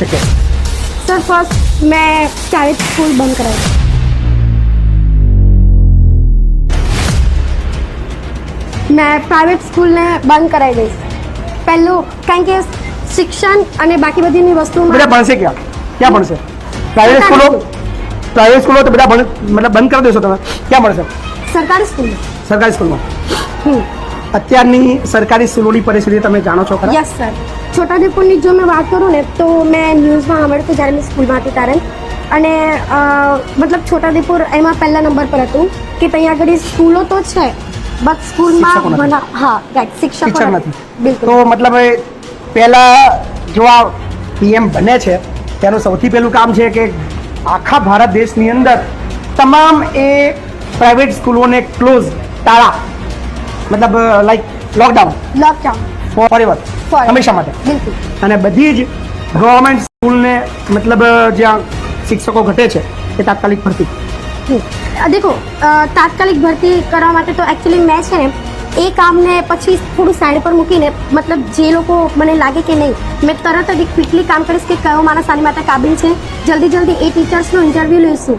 શકે? Sir first मैं private school बंद कराई। मैं प्राइवेट स्कूलને બંધ કરાવી દઈશ પહેલું, કારણ કે શિક્ષણ અને બાકી બધીની વસ્તુમાં બધા ભણશે ક્યાં ભણશે? પ્રાઇવેટ સ્કૂલો તો બધા મતલબ બંધ કરી દેશો તમે, ક્યાં ભણશે? સરકારી સ્કૂલમાં। સરકારી સ્કૂલમાં। અત્યારની સરકારી સ્કૂલોની પરિસ્થિતિ તમે જાણો છો ખરા? Yes sir. છોટાઉદેપુરની જો મેં વાત કરું ને તો મેં ન્યૂઝમાં સાંભળ્યું હતું જ્યારે મેં સ્કૂલમાં હતી ત્યારે, અને મતલબ છોટાઉદેપુર એમાં પહેલા નંબર પર હતું કે ત્યાં આગળ સ્કૂલો તો છે બટ સ્કૂલમાં હા રાઈટ શિક્ષક નથી। બિલકુલ। તો મતલબ પહેલા જો આ પીએમ બને છે તેનું સૌથી પહેલું કામ છે કે આખા ભારત દેશની અંદર તમામ એ પ્રાઇવેટ સ્કૂલોને ક્લોઝ, તાળા, મતલબ લાઈક લોકડાઉન ફોરએવર, હંમેશા માટે। બિલકુલ। અને બધી જ ગવર્મેન્ટ સ્કૂલને મતલબ જ્યાં શિક્ષકો ઘટે છે એ તાત્કાલિક ભરતી। દેખો તાત્કાલિક ભરતી કરવા માટે તો એકચ્યુઅલી મેં છે ને એ કામને પછી થોડું સાઈડ પર મૂકીને મતલબ જે લોકો મને લાગે કે નહીં મેં તરત જ ક્વિકલી કામ કરીશ કે કયો માણસ આની માટે કાબિલ છે, જલ્દી એ ટીચર્સનું ઇન્ટરવ્યૂ લઈશું